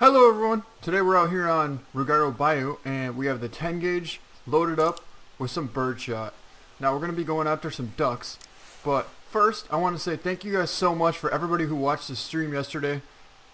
Hello everyone! Today we're out here on Ruggero Bayou and we have the 10 gauge loaded up with some birdshot. Now we're going to be going after some ducks, but first I want to say thank you guys so much for everybody who watched the stream yesterday.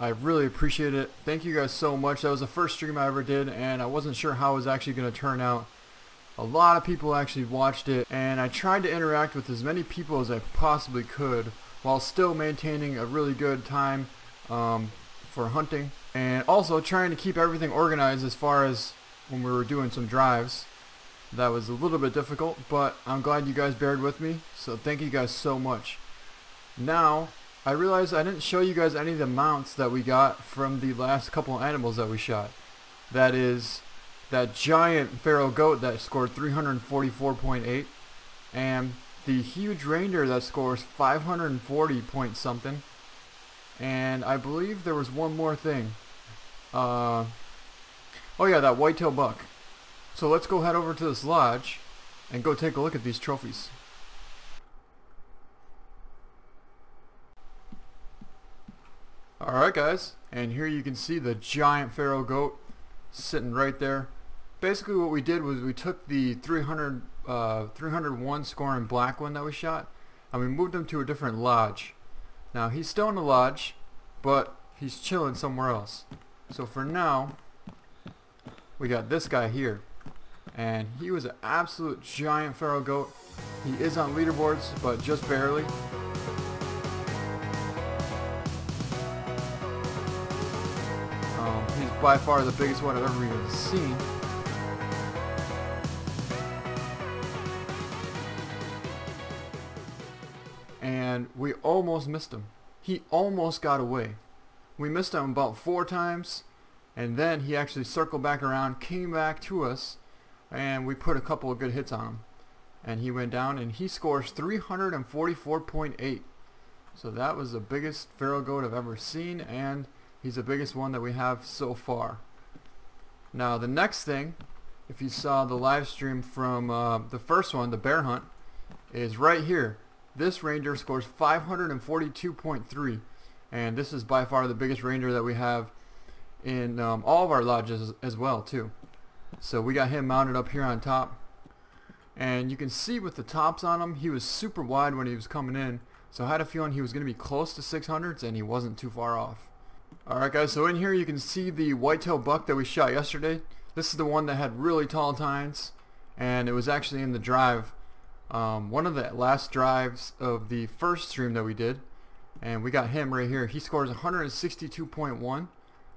I really appreciate it. Thank you guys so much. That was the first stream I ever did and I wasn't sure how it was actually going to turn out. A lot of people actually watched it and I tried to interact with as many people as I possibly could while still maintaining a really good time for hunting. And also trying to keep everything organized as far as when we were doing some drives. That was a little bit difficult, but I'm glad you guys bared with me, so thank you guys so much. Now, I realized I didn't show you guys any of the mounts that we got from the last couple of animals that we shot. That is that giant feral goat that scored 344.8 and the huge reindeer that scores 540 point something. And I believe there was one more thing. Oh yeah, that whitetail buck. So let's go head over to this lodge and go take a look at these trophies. Alright guys, and here you can see the giant feral goat sitting right there. Basically what we did was we took the 301 scoring black one that we shot and we moved him to a different lodge. Now he's still in the lodge, but he's chilling somewhere else. So for now, we got this guy here, and he was an absolute giant feral goat. He is on leaderboards, but just barely. He's by far the biggest one I've ever even seen. And we almost missed him. He almost got away. We missed him about 4 times, and then he actually circled back around, came back to us, and we put a couple of good hits on him. And he went down, and he scores 344.8. So that was the biggest feral goat I've ever seen, and he's the biggest one that we have so far. Now the next thing, if you saw the live stream from the first one, the bear hunt, is right here. This reindeer scores 542.3, and this is by far the biggest reindeer that we have in all of our lodges as well too. So we got him mounted up here on top, and you can see with the tops on him, he was super wide when he was coming in, so I had a feeling he was going to be close to 600s, and he wasn't too far off. Alright guys, so in here you can see the whitetail buck that we shot yesterday. This is the one that had really tall tines, and it was actually in the drive. One of the last drives of the first stream that we did, and we got him right here. He scores 162.1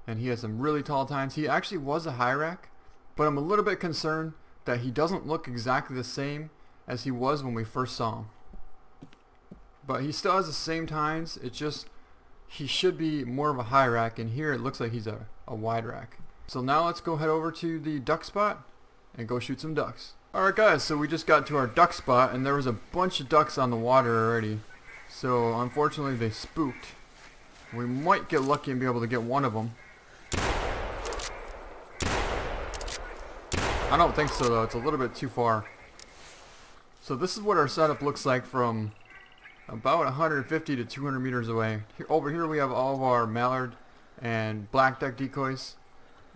and he has some really tall tines. He actually was a high rack, but I'm a little bit concerned that he doesn't look exactly the same as he was when we first saw him. But he still has the same tines, it's just he should be more of a high rack, and here it looks like he's a wide rack. So now let's go head over to the duck spot and go shoot some ducks. Alright guys, so we just got to our duck spot and there was a bunch of ducks on the water already. So unfortunately they spooked. We might get lucky and be able to get one of them. I don't think so though, it's a little bit too far. So this is what our setup looks like from about 150 to 200 meters away. Over here we have all of our mallard and black duck decoys.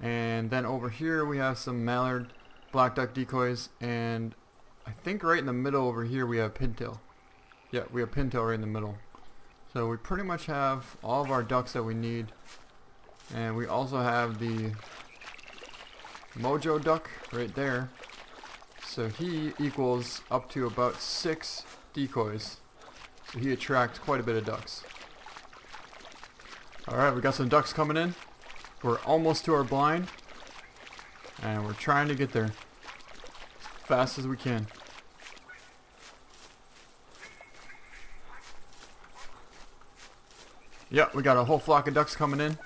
And then over here we have some mallard, black duck decoys, and I think right in the middle over here we have pintail. Yeah, we have pintail right in the middle. So we pretty much have all of our ducks that we need, and we also have the mojo duck right there. So he equals up to about 6 decoys. So he attracts quite a bit of ducks. Alright, we got some ducks coming in. We're almost to our blind, and we're trying to get there as fast as we can. Yep, we got a whole flock of ducks coming in.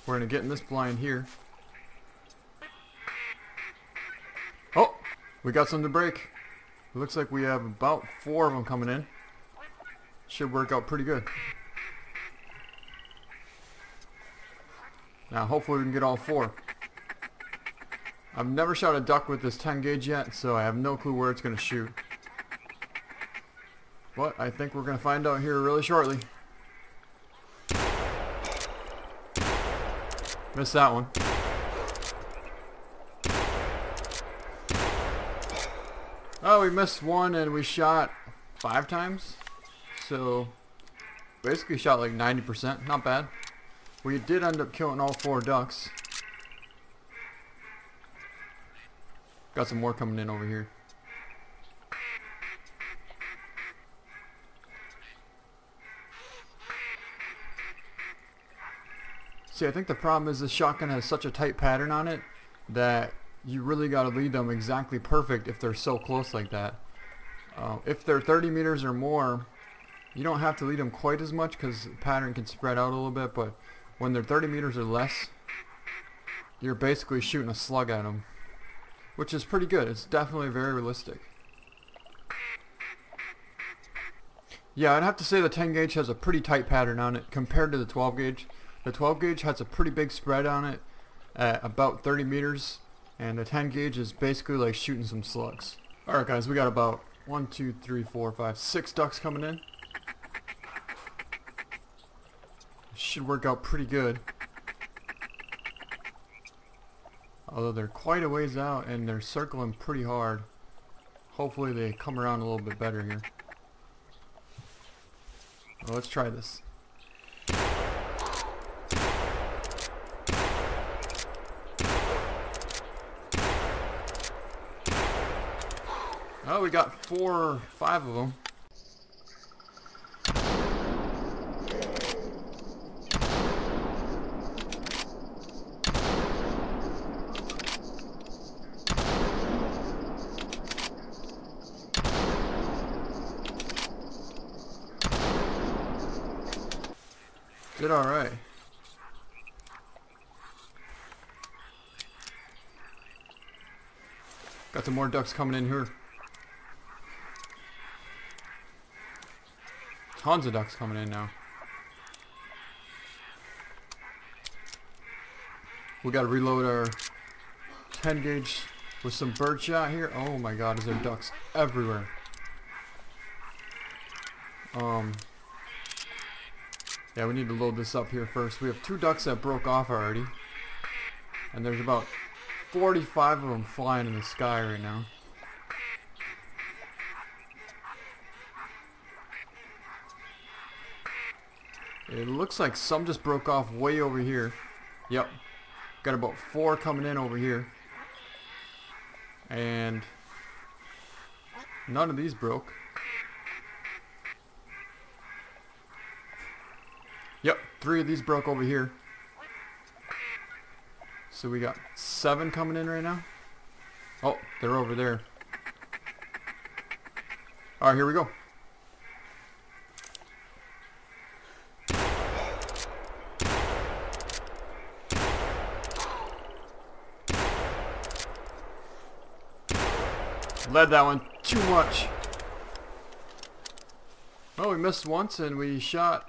We're going to get in this blind here. Oh, we got some to break. It looks like we have about 4 of them coming in. Should work out pretty good. Now hopefully we can get all 4. I've never shot a duck with this 10 gauge yet, so I have no clue where it's going to shoot. But I think we're going to find out here really shortly. Missed that one. Oh, we missed one and we shot 5 times. So basically shot like 90%. Not bad. We did end up killing all 4 ducks. Got some more coming in over here. See, I think the problem is this shotgun has such a tight pattern on it that you really got to lead them exactly perfect if they're so close like that. If they're 30 meters or more, you don't have to lead them quite as much because the pattern can spread out a little bit, but when they're 30 meters or less, you're basically shooting a slug at them, which is pretty good. It's definitely very realistic. Yeah, I'd have to say the 10 gauge has a pretty tight pattern on it compared to the 12 gauge. The 12 gauge has a pretty big spread on it at about 30 meters, and the 10 gauge is basically like shooting some slugs. Alright guys, we got about 1, 2, 3, 4, 5, 6 ducks coming in. Should work out pretty good. Although they're quite a ways out and they're circling pretty hard. Hopefully they come around a little bit better here. Well, let's try this. Oh, we got 4 or 5 of them. Did alright. Got some more ducks coming in here. Tons of ducks coming in now. We gotta reload our 10 gauge with some birdshot here. Oh my god, is there ducks everywhere. Yeah, we need to load this up here first. We have 2 ducks that broke off already. And there's about 45 of them flying in the sky right now. It looks like some just broke off way over here. Yep. Got about 4 coming in over here. And none of these broke. Yep, 3 of these broke over here. So we got 7 coming in right now. Oh, they're over there. Alright, here we go. Led that one too much. Well, we missed once and we shot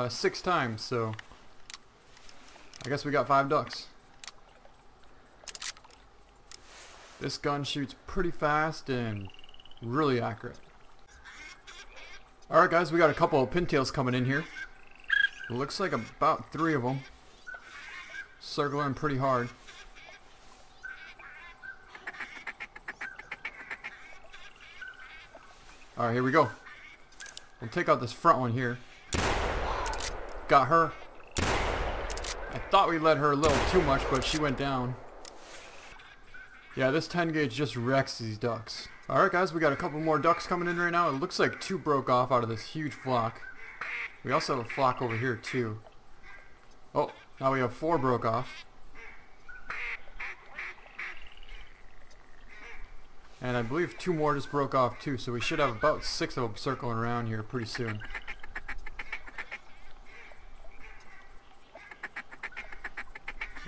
6 times, so I guess we got 5 ducks. This gun shoots pretty fast and really accurate. Alright guys, we got a couple of pintails coming in here. It looks like about 3 of them. Circling pretty hard. Alright, here we go. We'll take out this front one here. Got her. I thought we let her a little too much, but she went down. Yeah, this 10 gauge just wrecks these ducks. Alright guys, we got a couple more ducks coming in right now. It looks like 2 broke off out of this huge flock. We also have a flock over here too. Oh, now we have 4 broke off. And I believe 2 more just broke off too, so we should have about 6 of them circling around here pretty soon.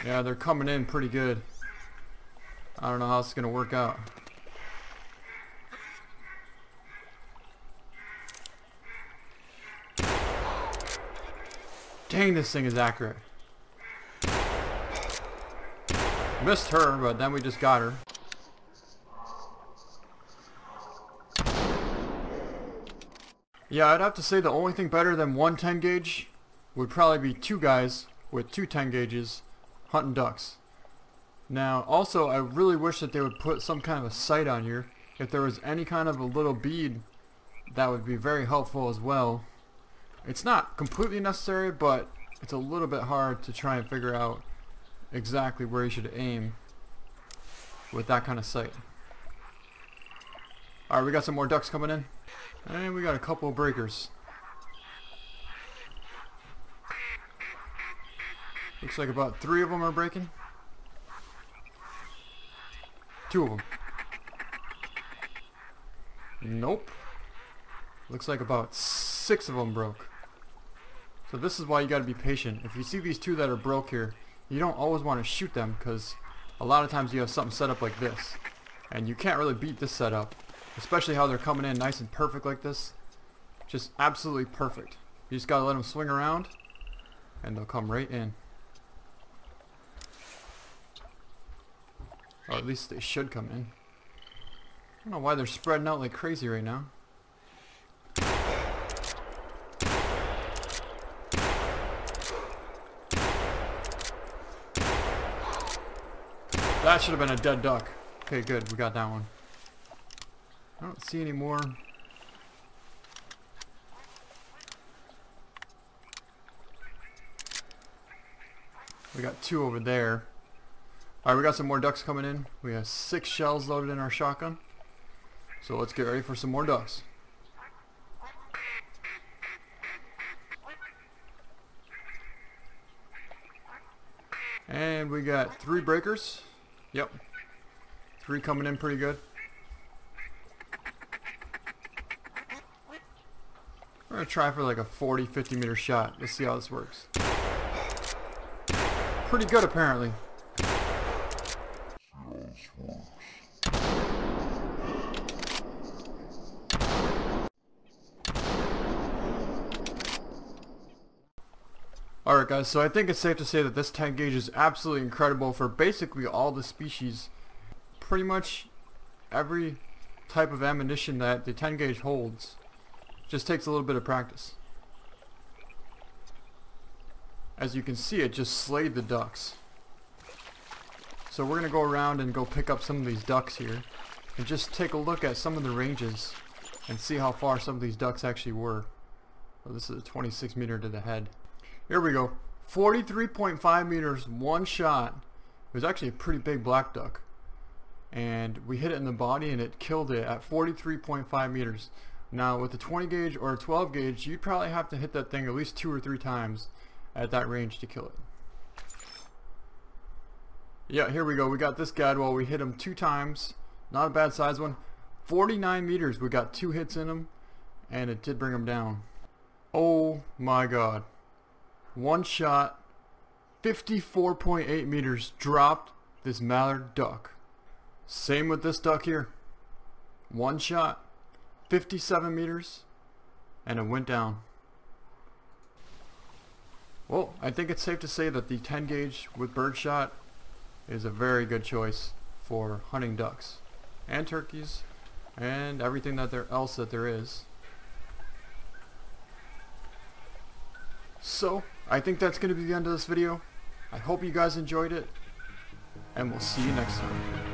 Yeah, they're coming in pretty good. I don't know how it's going to work out. Dang, this thing is accurate. Missed her, but then we just got her. Yeah, I'd have to say the only thing better than one 10 gauge would probably be 2 guys with 2 10 gauges hunting ducks. Now also I really wish that they would put some kind of a sight on here. If there was any kind of a little bead, that would be very helpful as well. It's not completely necessary, but it's a little bit hard to try and figure out exactly where you should aim with that kind of sight. Alright, we got some more ducks coming in. And we got a couple of breakers. Looks like about 3 of them are breaking. 2 of them. Nope. Looks like about 6 of them broke. So this is why you gotta be patient. If you see these 2 that are broke here, you don't always want to shoot them, because a lot of times you have something set up like this. And you can't really beat this setup. Especially how they're coming in nice and perfect like this. Just absolutely perfect. You just gotta let them swing around and they'll come right in. Or at least they should come in. I don't know why they're spreading out like crazy right now. That should have been a dead duck. Okay, good, we got that one. I don't see any more. We got 2 over there. Alright, we got some more ducks coming in. We have 6 shells loaded in our shotgun. So let's get ready for some more ducks. And we got 3 breakers. Yep. 3 coming in pretty good. We're going to try for like a 40-50 meter shot. Let's see how this works. Pretty good apparently. Alright guys, so I think it's safe to say that this 10 gauge is absolutely incredible for basically all the species. Pretty much every type of ammunition that the 10 gauge holds. Just takes a little bit of practice. As you can see, it just slayed the ducks. So we're going to go around and go pick up some of these ducks here and just take a look at some of the ranges and see how far some of these ducks actually were. Oh, this is a 26 meter to the head. Here we go. 43.5 meters, one shot. It was actually a pretty big black duck. And we hit it in the body and it killed it at 43.5 meters. Now with the 20 gauge or 12 gauge, you'd probably have to hit that thing at least 2 or 3 times at that range to kill it. Yeah, here we go. We got this gadwall. We hit him 2 times. Not a bad size one. 49 meters. We got 2 hits in him, and it did bring him down. Oh my god. One shot, 54.8 meters, dropped this mallard duck. Same with this duck here. One shot, 57 meters, and it went down. Well, I think it's safe to say that the 10 gauge with birdshot is a very good choice for hunting ducks and turkeys and everything else that there is. So, I think that's going to be the end of this video. I hope you guys enjoyed it, and we'll see you next time.